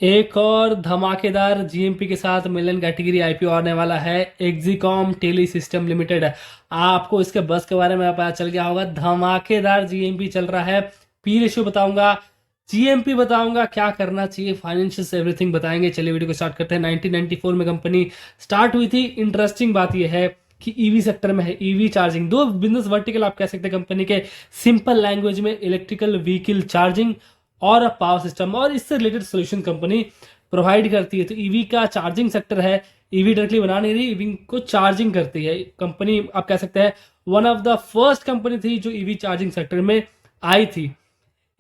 एक और धमाकेदार जीएमपी के साथ मिलन कैटेगरी आईपीओ आने वाला है। एक्जिकॉम टेली सिस्टम लिमिटेड। आपको इसके बस के बारे में पता चल गया होगा। धमाकेदार जीएमपी चल रहा है। पी रेशियो बताऊंगा, जीएमपी बताऊंगा, क्या करना चाहिए, फाइनेंशियल एवरीथिंग बताएंगे। चलिए वीडियो को स्टार्ट करते हैं। 1994 में कंपनी स्टार्ट हुई थी। इंटरेस्टिंग बात यह है कि ईवी सेक्टर में है। ईवी चार्जिंग दो बिजनेस वर्टिकल आप कह सकते हैं कंपनी के। सिंपल लैंग्वेज में इलेक्ट्रिकल व्हीकल चार्जिंग और पावर सिस्टम और इससे रिलेटेड सोल्यूशन कंपनी प्रोवाइड करती है। तो ईवी का चार्जिंग सेक्टर है। ईवी डायरेक्टली बना नहीं रही, ईवी को चार्जिंग करती है कंपनी। आप कह सकते हैं one of the first company थी जो ईवी चार्जिंग सेक्टर में आई थी।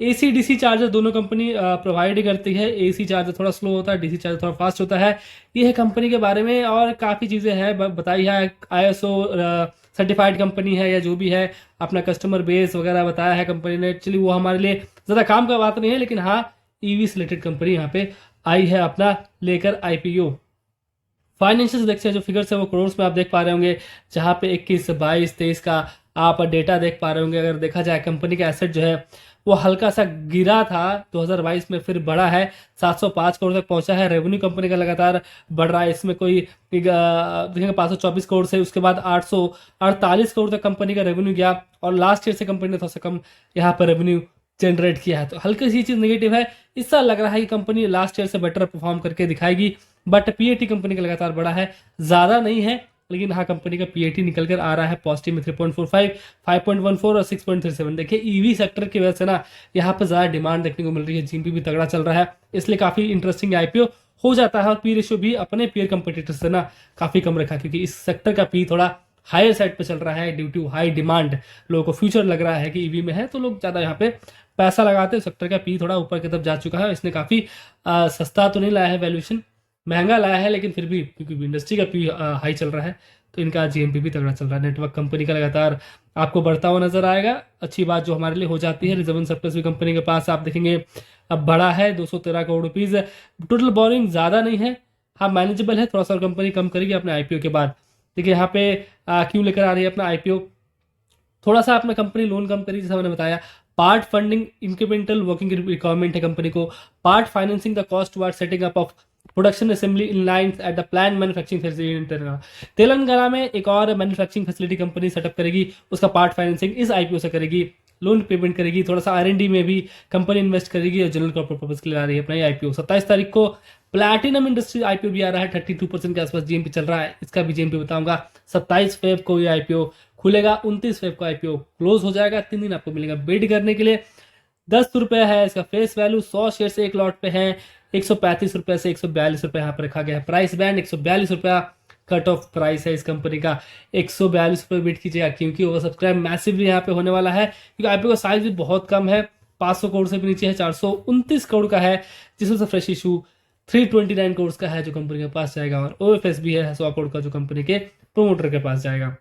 एसी डीसी चार्जर दोनों कंपनी प्रोवाइड करती है। एसी चार्जर थोड़ा स्लो होता है, डीसी चार्जर थोड़ा फास्ट होता है। ये है कंपनी के बारे में और काफ़ी चीज़ें हैं बताई है। आईएसओ सर्टिफाइड कंपनी है या जो भी है, अपना कस्टमर बेस वगैरह बताया है कंपनी ने। एक्चुअली वो हमारे लिए ज़्यादा काम का बात नहीं है, लेकिन हाँ ईवी से रिलेटेड कंपनी यहाँ पे आई है अपना लेकर आईपीओ। फाइनेंशियल देखते हैं, जो फिगर्स है वो करोड़ में आप देख पा रहे होंगे, जहाँ पे 21, 22, 23 का आप डेटा देख पा रहे होंगे। अगर देखा जाए कंपनी का एसेट जो है वो हल्का सा गिरा था 2022 में, फिर बढ़ा है 705 करोड़ तक पहुंचा है। रेवेन्यू कंपनी का लगातार बढ़ रहा है। इसमें कोई देखेंगे 524 करोड़ से उसके बाद 848 करोड़ तक कंपनी का रेवेन्यू गया। और लास्ट ईयर से कंपनी ने थोड़ा सा कम यहाँ पर रेवेन्यू जनरेट किया है। तो हल्की सी चीज़ नेगेटिव है। इससा लग रहा है कि कंपनी लास्ट ईयर से बेटर परफॉर्म करके दिखाएगी। बट पीएटी कंपनी का लगातार बढ़ा है, ज़्यादा नहीं है, लेकिन हाँ कंपनी का पीएटी निकल कर आ रहा है पॉजिटिव में 3.45, 5.14 और 6.37। देखिए ईवी सेक्टर की वजह से ना यहाँ पर ज़्यादा डिमांड देखने को मिल रही है। जीएमपी भी तगड़ा चल रहा है, इसलिए काफ़ी इंटरेस्टिंग आईपीओ हो जाता है। और पी रेशियो भी अपने पीयर कंपटीटर से ना काफ़ी कम रखा, क्योंकि इस सेक्टर का पी थोड़ा हायर साइड पे चल रहा है ड्यू टू हाई डिमांड। लोगों को फ्यूचर लग रहा है कि ईवी में है, तो लोग ज़्यादा यहाँ पे पैसा लगाते हैं। सेक्टर का पी थोड़ा ऊपर की तरफ जा चुका है। इसने काफ़ी सस्ता तो नहीं लाया है, वैल्यूएशन महंगा लाया है, लेकिन फिर भी क्योंकि इंडस्ट्री का पी हाई चल रहा है, तो इनका जीएमपी भी तगड़ा चल रहा है। नेटवर्क कंपनी का लगातार आपको बढ़ता हुआ नजर आएगा। अच्छी बात जो हमारे लिए हो जाती है। रिजर्व सरप्लस भी कंपनी के पास आप देखेंगे अब बड़ा है 213 करोड़ रुपीज़। टोटल बोरिंग ज़्यादा नहीं है, हाँ मैनेजेबल है। थोड़ा सा कंपनी कम करेगी अपने आईपीओ के बाद। देखिए यहाँ पे क्यों लेकर आ रही है अपना आईपीओ। थोड़ा सा अपना कंपनी लोन कम करी, जैसा मैंने बताया। Part funding incremental working requirement है कंपनी को। Part financing the cost toward setting up of production assembly in line at the plan manufacturing facility in Telangana. Telangana में एक और मैन्युफैक्चरिंग फैसिलिटी कंपनी सेटअप करेगी, उसका पार्ट फाइनेंसिंग इस आईपीओ से करेगी, लोन पेमेंट करेगी। थोड़ा सा आर&डी में भी कंपनी इन्वेस्ट करेगी और जनरल कॉर्पोरेट पर्पज के लिए आ रही है अपना आईपीओ। 27 तारीख को प्लैटिनम इंडस्ट्री आईपीओ भी आ रहा है। 32% के आसपास जीएमपी चल रहा है, इसका भी जीएमपी बताऊंगा। 27 फेब को ये आईपीओ खुलेगा, 29 फेब को आईपीओ क्लोज हो जाएगा। 3 दिन आपको मिलेगा बिड करने के लिए। 10 रुपये है इसका फेस वैल्यू। 100 शेयर से एक लॉट पे है। 135 रुपये से 142 रुपये यहाँ पर रखा गया है। प्राइस बैंड 142 रुपया कट ऑफ प्राइस है इस कंपनी का। 142 रुपये बिट कीजिएगा, क्योंकि ओवर सब्सक्राइब मैसिवली यहाँ पे होने वाला है। क्योंकि आईपीओ का साइज भी बहुत कम है, 500 करोड़ से भी नीचे है, 429 करोड़ का है, जिसमें से फ्रेश इशू 329 करोड़ का है जो कंपनी के पास जाएगा। और ओएफएस भी है 100 करोड़ का, जो कंपनी के प्रोमोटर के पास जाएगा।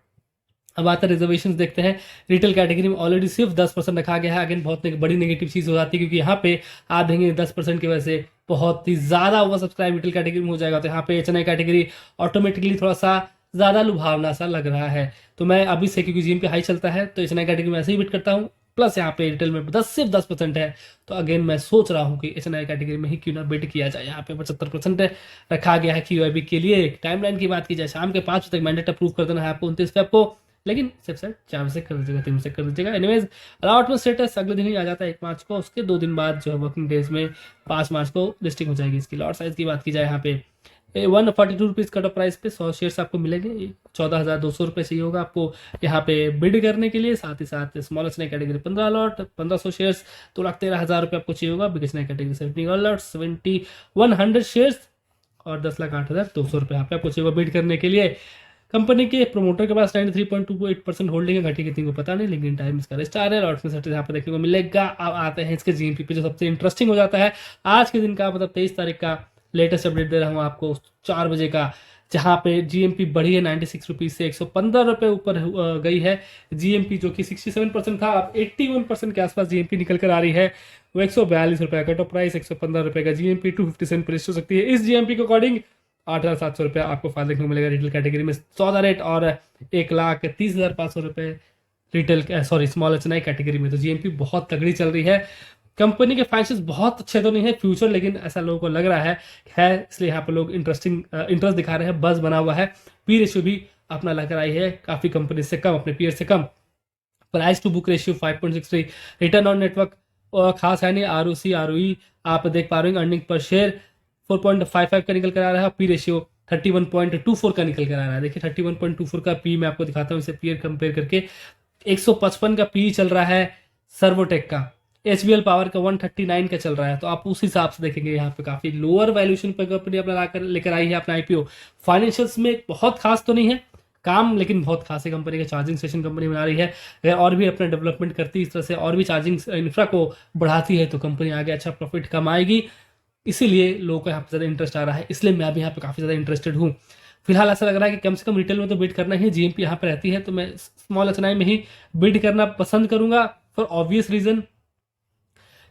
अब आता है रिजर्वेशन देखते हैं। रिटेल कैटेगरी में ऑलरेडी सिर्फ 10% रखा गया है। अगेन बहुत बड़ी नेगेटिव चीज़ हो जाती है, क्योंकि यहाँ पे आप देंगे 10% की वजह से बहुत ही ज़्यादा ओवर सब्सक्राइब रिटेल कैटेगरी में हो जाएगा। तो यहाँ पे एचएनआई कैटेगरी ऑटोमेटिकली थोड़ा सा ज़्यादा लुभावना सा लग रहा है। तो मैं अभी से, क्योंकि जीएमपी हाई चलता है, तो एचएनआई कैटेगरी में ऐसे ही बिट करता हूँ। प्लस यहाँ पे रिटेल में सिर्फ 10% है, तो अगेन मैं सोच रहा हूँ कि एचएनआई कैटेगरी में ही क्यों ना बिट किया जाए। यहाँ पे 75% रखा गया है क्यूआईबी के लिए। टाइमलाइन की बात की जाए, शाम के 5 बजे तक मैंडेट अप्रूव कर देना है आपको 29 फेब को, लेकिन सिर्फ सर 4 बजे कर दीजिएगा, 3 बजे कर दीजिएगा। एनीवेज अलॉटमेंट स्टेटस अगले दिन ही आ जाता है 1 मार्च को। उसके 2 दिन बाद जो है वर्किंग डेज में 5 मार्च को लिस्टिंग हो जाएगी इसकी। लॉट साइज की बात की जाए, यहाँ पे 142 रुपीज़ कट ऑफ प्राइस पे 100 शेयर्स आपको मिलेंगे। 14,200 रुपये चाहिए होगा आपको यहाँ पे बिड करने के लिए। साथ ही साथ small HNI category 15 lot 1500 shares, 2,13,000 रुपये आपको चाहिए होगा। Big HNI category 71 lot 7100 shares और 10,08,200 रुपये यहाँ पे आपको चाहिए होगा बिड करने के लिए। कंपनी के प्रोमोटर के पास 93.28% होल्डिंग है। घटी कितनी को पता नहीं, लेकिन टाइम इसका रजिस्टार है। लॉट में सेट यहाँ पर देखने को मिलेगा। अब आते हैं इसके जीएमपी पे, जो सबसे इंटरेस्टिंग हो जाता है आज के दिन का, मतलब 23 तारीख का लेटेस्ट अपडेट दे रहा हूँ आपको 4 बजे का, जहाँ पे जीएमपी बढ़ी है 96 रुपीज़ से 115 रुपये ऊपर गई है। जीएमपी जो कि 67% था, अब 81% के आसपास जीएमपी निकल कर आ रही है। वो 142 रुपये कट ऑफ प्राइस, 115 रुपये का जीएमपी, 257 प्राइस हो सकती है। इस जीएमपी के अकॉर्डिंग 8,700 रुपये आपको फायदा देखने को मिलेगा रिटेल कैटेगरी में 14 रेट, और 1,30,500 रुपये रिटेल स्मॉल एचएनआई कैटेगरी में। तो जीएमपी बहुत तगड़ी चल रही है। कंपनी के फाइनेंशियल बहुत अच्छे तो नहीं है फ्यूचर, लेकिन ऐसा लोगों को लग रहा है, इसलिए यहाँ पे लोग इंटरेस्ट दिखा रहे हैं, बस बना हुआ है। पी रेशियो भी अपना लेकर आई है काफ़ी कंपनी से कम, अपने पीयर से कम। Price to book ratio 5.63, return on network खास है नहीं, आर आप देख पा रहे हैं। अर्निंग पर शेयर 4.55 का निकल कर आ रहा है, पी रेशियो 31.24 का निकल कर आ रहा है। देखिए 31.24 का पी मैं आपको दिखाता हूँ इसे पीयर कंपेयर करके। 155 का पी चल रहा है सर्वोटेक का, एचबीएल पावर का 139 का चल रहा है। तो आप उस हिसाब से देखेंगे यहाँ पे काफी लोअर वैल्यूएशन पर कंपनी अपना लेकर आई है अपना आईपीओ। फाइनेंशियल्स में बहुत खास तो नहीं है काम, लेकिन बहुत खास है कंपनी का। चार्जिंग स्टेशन कंपनी बना रही है, अगर और भी अपना डेवलपमेंट करती है इस तरह से, और भी चार्जिंग इंफ्रा को बढ़ाती है, तो कंपनी आगे अच्छा प्रॉफिट कमाएगी। इसीलिए लोगों को यहाँ पे ज़्यादा इंटरेस्ट आ रहा है, इसलिए मैं भी यहाँ पे काफ़ी ज़्यादा इंटरेस्टेड हूँ। फिलहाल ऐसा लग रहा है कि कम से कम रिटेल में तो बिड करना ही, जीएमपी यहाँ पे रहती है तो मैं स्मॉल एचएनआई में ही बिड करना पसंद करूंगा, फॉर ऑब्वियस रीज़न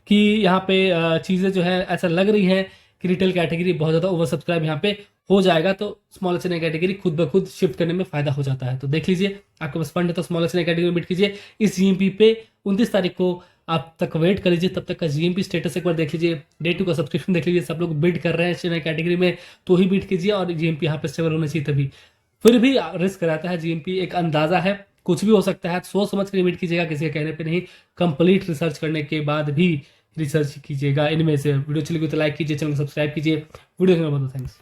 कि यहाँ पे चीज़ें जो है ऐसा लग रही हैं कि रिटेल कैटेगरी बहुत ज़्यादा ओवर सब्सक्राइब यहाँ पे हो जाएगा, तो स्मॉल एचएनआई कैटेगरी खुद ब खुद शिफ्ट करने में फायदा हो जाता है। तो देख लीजिए, आपके पास फंड है तो स्मॉल एचएनआई कैटेगरी में बिड कीजिए। इस जीएमपी पे 29 तारीख को आप तक वेट कर लीजिए, तब तक का जीएमपी स्टेटस एक बार देख लीजिए, डे 2 का सब्सक्रिप्शन देख लीजिए। सब लोग बिड कर रहे हैं एचएनआई कैटेगरी में, तो ही बिड कीजिए, और जीएमपी यहाँ पे स्टेबल होना चाहिए तभी। फिर भी रिस्क रहता है, जीएमपी एक अंदाजा है, कुछ भी हो सकता है, सोच समझ कर बिड कीजिएगा, किसी के कहने पे नहीं, कंप्लीट रिसर्च करने के बाद भी रिसर्च कीजिएगा इनमें से। वीडियो चली गई तो लाइक कीजिए, चैनल को सब्सक्राइब कीजिए। वीडियो में बहुत थैंक्स।